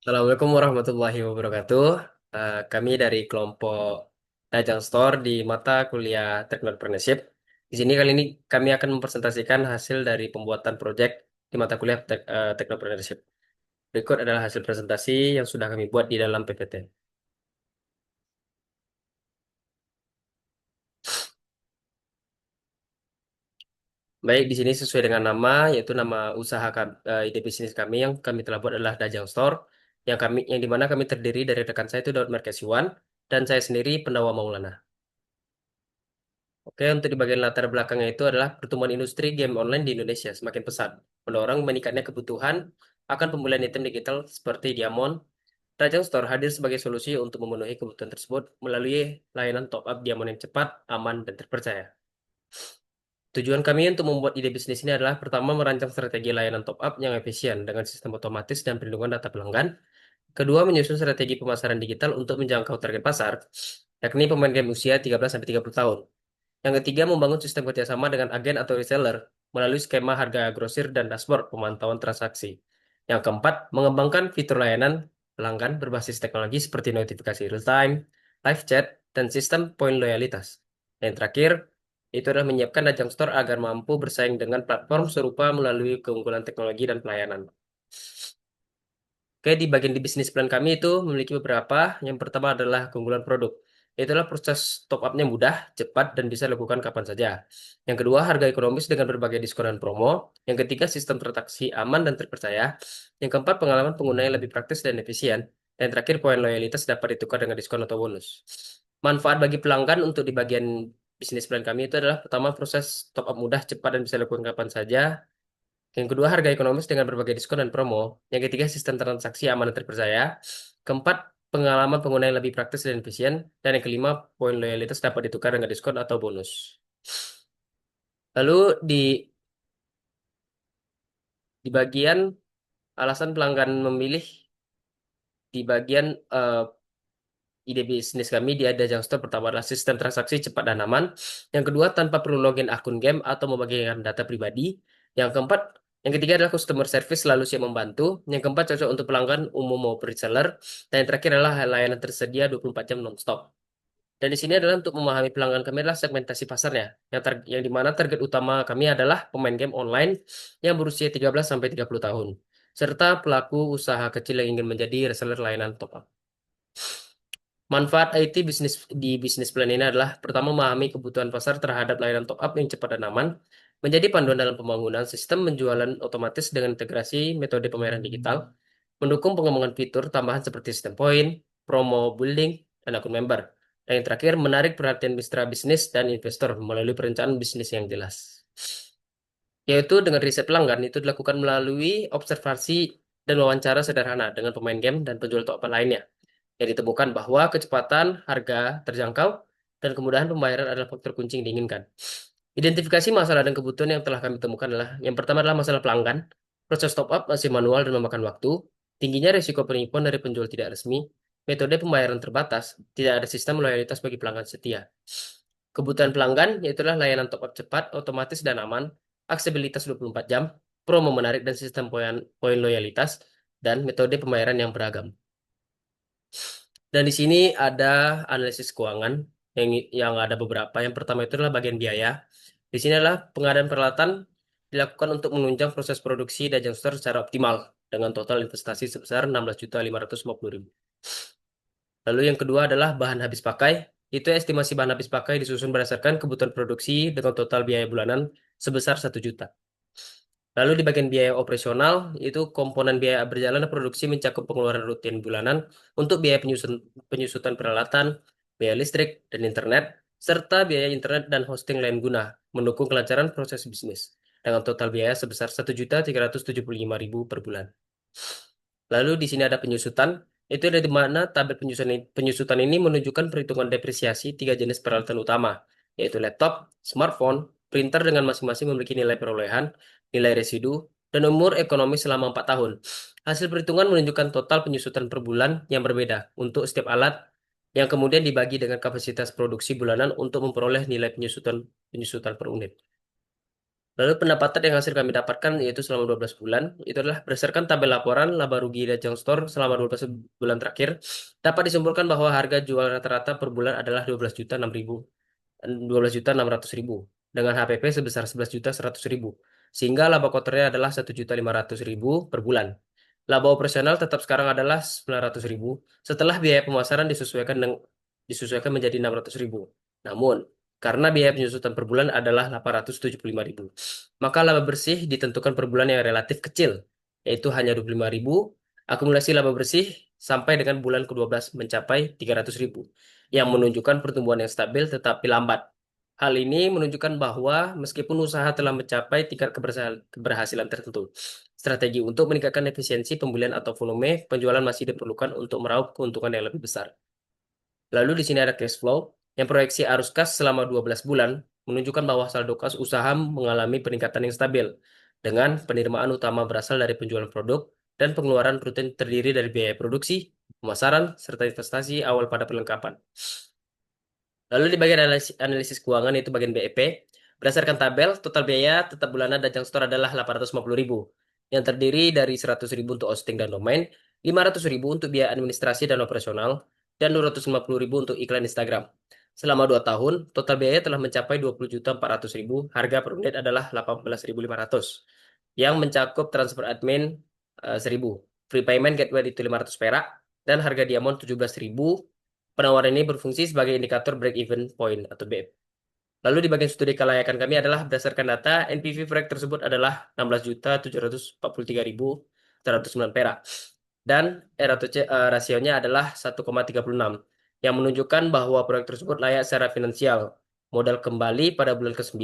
Assalamualaikum warahmatullahi wabarakatuh. Kami dari kelompok Dajang Store di mata kuliah Technopreneurship. Di sini kali ini kami akan mempresentasikan hasil dari pembuatan proyek di mata kuliah Technopreneurship. Berikut adalah hasil presentasi yang sudah kami buat di dalam PPT. Baik, di sini sesuai dengan nama, yaitu nama usaha ide bisnis kami yang kami telah buat adalah Dajang Store, yang dimana kami terdiri dari rekan saya itu Daud Markesiwan dan saya sendiri Pendawa Maulana. Oke, untuk di bagian latar belakangnya itu adalah pertumbuhan industri game online di Indonesia semakin pesat, mendorong meningkatnya kebutuhan akan pembelian item digital seperti Diamond. Rajang Store hadir sebagai solusi untuk memenuhi kebutuhan tersebut melalui layanan top-up Diamond yang cepat, aman, dan terpercaya. Tujuan kami untuk membuat ide bisnis ini adalah pertama merancang strategi layanan top-up yang efisien dengan sistem otomatis dan perlindungan data pelanggan. Kedua, menyusun strategi pemasaran digital untuk menjangkau target pasar, yakni pemain game usia 13-30 tahun. Yang ketiga, membangun sistem kerjasama dengan agen atau reseller melalui skema harga grosir dan dashboard pemantauan transaksi. Yang keempat, mengembangkan fitur layanan pelanggan berbasis teknologi seperti notifikasi real-time, live chat, dan sistem poin loyalitas. Yang terakhir, itu adalah menyiapkan Ajang Store agar mampu bersaing dengan platform serupa melalui keunggulan teknologi dan pelayanan. Oke, di bagian di bisnis plan kami itu memiliki beberapa. Yang pertama adalah keunggulan produk. Itulah proses top up-nya mudah, cepat, dan bisa dilakukan kapan saja. Yang kedua, harga ekonomis dengan berbagai diskon dan promo. Yang ketiga, sistem transaksi aman dan terpercaya. Yang keempat, pengalaman pengguna yang lebih praktis dan efisien. Dan terakhir, poin loyalitas dapat ditukar dengan diskon atau bonus. Manfaat bagi pelanggan untuk di bagian bisnis plan kami itu adalah pertama, proses top up mudah, cepat, dan bisa dilakukan kapan saja. Yang kedua, harga ekonomis dengan berbagai diskon dan promo. Yang ketiga, sistem transaksi aman dan terpercaya. Keempat, pengalaman pengguna yang lebih praktis dan efisien. Dan yang kelima, poin loyalitas dapat ditukar dengan diskon atau bonus. Lalu di bagian alasan pelanggan memilih di bagian ide bisnis kami di Ada Jang Store pertama adalah sistem transaksi cepat dan aman. Yang kedua, tanpa perlu login akun game atau membagikan data pribadi. Yang keempat, yang ketiga adalah customer service selalu siap membantu. Yang keempat, cocok untuk pelanggan umum maupun reseller. Dan yang terakhir adalah layanan tersedia 24 jam non-stop. Dan di sini adalah untuk memahami pelanggan kami adalah segmentasi pasarnya. Yang dimana target utama kami adalah pemain game online yang berusia 13 sampai 30 tahun. Serta pelaku usaha kecil yang ingin menjadi reseller layanan top up. Manfaat IT di bisnis plan ini adalah pertama memahami kebutuhan pasar terhadap layanan top up yang cepat dan aman, menjadi panduan dalam pembangunan sistem penjualan otomatis dengan integrasi metode pembayaran digital, mendukung pengembangan fitur tambahan seperti sistem poin, promo building, dan akun member. Dan yang terakhir, menarik perhatian mitra bisnis dan investor melalui perencanaan bisnis yang jelas. Yaitu dengan riset pelanggan itu dilakukan melalui observasi dan wawancara sederhana dengan pemain game dan penjual top up lainnya yang ditemukan bahwa kecepatan, harga terjangkau, dan kemudahan pembayaran adalah faktor kunci yang diinginkan. Identifikasi masalah dan kebutuhan yang telah kami temukan adalah yang pertama adalah masalah pelanggan. Proses top up masih manual dan memakan waktu. Tingginya risiko penipuan dari penjual tidak resmi. Metode pembayaran terbatas. Tidak ada sistem loyalitas bagi pelanggan setia. Kebutuhan pelanggan yaitulah layanan top up cepat, otomatis dan aman, aksesibilitas 24 jam, promo menarik dan sistem poin loyalitas, dan metode pembayaran yang beragam. Dan di sini ada analisis keuangan yang ada beberapa. Yang pertama itu adalah bagian biaya. Di sini adalah pengadaan peralatan dilakukan untuk menunjang proses produksi Dajang Store secara optimal dengan total investasi sebesar 16.550.000. Lalu yang kedua adalah bahan habis pakai. Itu estimasi bahan habis pakai disusun berdasarkan kebutuhan produksi dengan total biaya bulanan sebesar 1 juta. Lalu di bagian biaya operasional, itu komponen biaya berjalan produksi mencakup pengeluaran rutin bulanan untuk biaya penyusutan peralatan, biaya listrik dan internet, serta biaya internet dan hosting lain guna mendukung kelancaran proses bisnis dengan total biaya sebesar 1.375.000 per bulan. Lalu di sini ada penyusutan. Itu ada di mana tabel penyusutan ini menunjukkan perhitungan depresiasi 3 jenis peralatan utama, yaitu laptop, smartphone, printer dengan masing-masing memiliki nilai perolehan, nilai residu, dan umur ekonomi selama 4 tahun. Hasil perhitungan menunjukkan total penyusutan per bulan yang berbeda untuk setiap alat yang kemudian dibagi dengan kapasitas produksi bulanan untuk memperoleh nilai penyusutan penyusutan per unit. Lalu pendapatan yang hasil kami dapatkan yaitu selama 12 bulan, itu adalah berdasarkan tabel laporan laba rugi Dajang Store selama 12 bulan terakhir, dapat disimpulkan bahwa harga jual rata-rata per bulan adalah 12.600.000 dengan HPP sebesar 11.100.000 sehingga laba kotornya adalah 1.500.000 per bulan. Laba operasional tetap sekarang adalah 900.000 setelah biaya pemasaran disesuaikan menjadi 600.000. Namun, karena biaya penyusutan per bulan adalah 875.000, maka laba bersih ditentukan per bulan yang relatif kecil, yaitu hanya 25.000. Akumulasi laba bersih sampai dengan bulan ke-12 mencapai 300.000 yang menunjukkan pertumbuhan yang stabil tetapi lambat. Hal ini menunjukkan bahwa meskipun usaha telah mencapai tingkat keberhasilan tertentu, strategi untuk meningkatkan efisiensi pembelian atau volume penjualan masih diperlukan untuk meraup keuntungan yang lebih besar. Lalu di sini ada cash flow yang proyeksi arus kas selama 12 bulan menunjukkan bahwa saldo kas usaha mengalami peningkatan yang stabil dengan penerimaan utama berasal dari penjualan produk dan pengeluaran rutin terdiri dari biaya produksi, pemasaran, serta investasi awal pada perlengkapan. Lalu di bagian analisis keuangan itu bagian BEP, berdasarkan tabel, total biaya tetap bulanan Dajang Store adalah 850.000, yang terdiri dari 100.000 untuk hosting dan domain, 500.000 untuk biaya administrasi dan operasional, dan 250.000 untuk iklan Instagram. Selama 2 tahun, total biaya telah mencapai 20.400.000, harga per unit adalah 18.500, yang mencakup transfer admin 1.000, free payment gateway itu 500 perak, dan harga diamond 17.000. Penawaran ini berfungsi sebagai indikator break-even point atau BEP. Lalu di bagian studi kelayakan kami adalah berdasarkan data NPV proyek tersebut adalah 16.743.109 perak dan ROTC rasionya adalah 1,36 yang menunjukkan bahwa proyek tersebut layak secara finansial, modal kembali pada bulan ke-9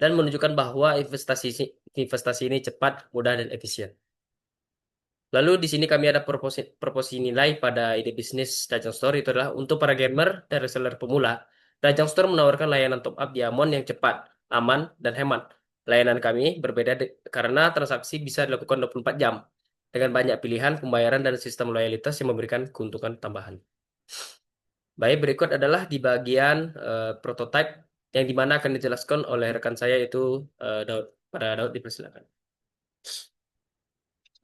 dan menunjukkan bahwa investasi ini cepat, mudah dan efisien. Lalu di sini kami ada proporsi nilai pada ide bisnis Dajang Store itu adalah untuk para gamer dan reseller pemula. Dajang Store menawarkan layanan top up diamond yang cepat, aman, dan hemat. Layanan kami berbeda karena transaksi bisa dilakukan 24 jam dengan banyak pilihan pembayaran dan sistem loyalitas yang memberikan keuntungan tambahan. Baik, berikut adalah di bagian prototype yang dimana akan dijelaskan oleh rekan saya itu Daud. Pada Daud dipersilakan.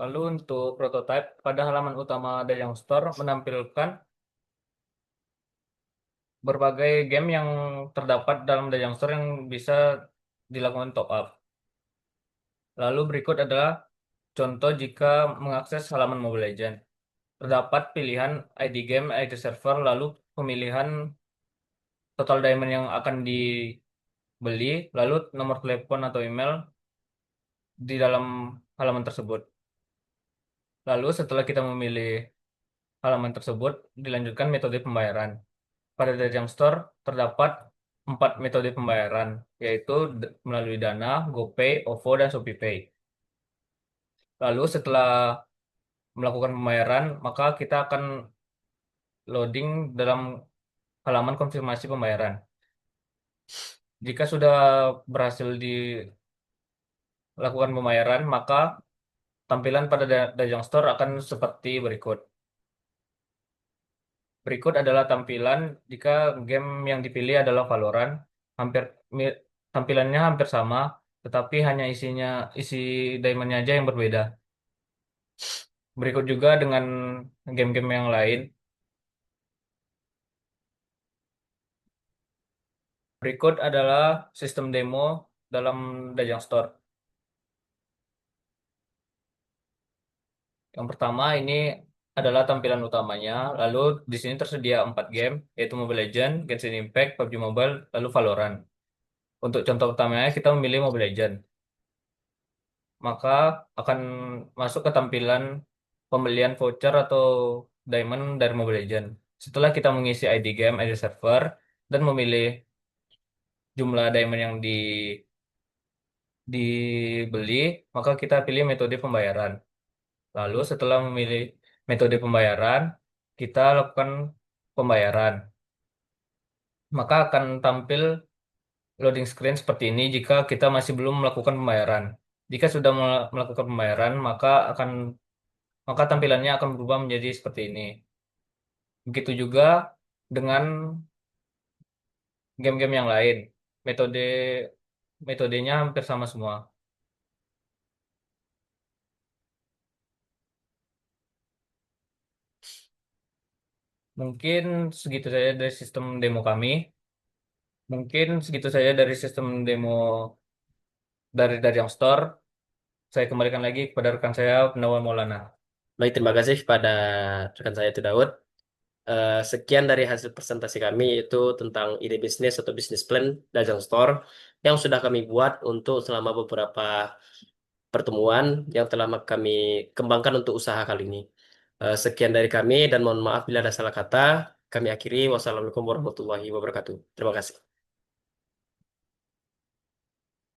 Lalu untuk prototipe pada halaman utama Dayang Store menampilkan berbagai game yang terdapat dalam Dayang Store yang bisa dilakukan top up. Lalu berikut adalah contoh jika mengakses halaman Mobile Legends. Terdapat pilihan ID game, ID server, lalu pemilihan total diamond yang akan dibeli, lalu nomor telepon atau email di dalam halaman tersebut. Lalu setelah kita memilih halaman tersebut, dilanjutkan metode pembayaran. Pada Jam Store terdapat 4 metode pembayaran, yaitu melalui Dana, GoPay, OVO, dan ShopeePay. Lalu setelah melakukan pembayaran, maka kita akan loading dalam halaman konfirmasi pembayaran. Jika sudah berhasil dilakukan pembayaran, maka tampilan pada Dajang Store akan seperti berikut. Berikut adalah tampilan jika game yang dipilih adalah Valorant. Hampir tampilannya hampir sama, tetapi hanya isi diamondnya aja yang berbeda. Berikut juga dengan game-game yang lain. Berikut adalah sistem demo dalam Dajang Store. Yang pertama ini adalah tampilan utamanya. Lalu di sini tersedia 4 game, yaitu Mobile Legends, Genshin Impact, PUBG Mobile, lalu Valorant. Untuk contoh utamanya kita memilih Mobile Legends. Maka akan masuk ke tampilan pembelian voucher atau diamond dari Mobile Legends. Setelah kita mengisi ID game, ID server, dan memilih jumlah diamond yang dibeli, maka kita pilih metode pembayaran. Lalu setelah memilih metode pembayaran, kita lakukan pembayaran. Maka akan tampil loading screen seperti ini jika kita masih belum melakukan pembayaran. Jika sudah melakukan pembayaran, maka tampilannya akan berubah menjadi seperti ini. Begitu juga dengan game-game yang lain. Metode metodenya hampir sama semua. Mungkin segitu saja dari sistem demo kami. Mungkin segitu saja dari sistem demo dari yang store. Saya kembalikan lagi kepada rekan saya, Penawar Maulana. Baik, terima kasih kepada rekan saya itu Daud. Sekian dari hasil presentasi kami itu tentang ide bisnis atau bisnis plan Dajang Store yang sudah kami buat untuk selama beberapa pertemuan yang telah kami kembangkan untuk usaha kali ini. Sekian dari kami dan mohon maaf bila ada salah kata. Kami akhiri. Wassalamualaikum warahmatullahi wabarakatuh. Terima kasih.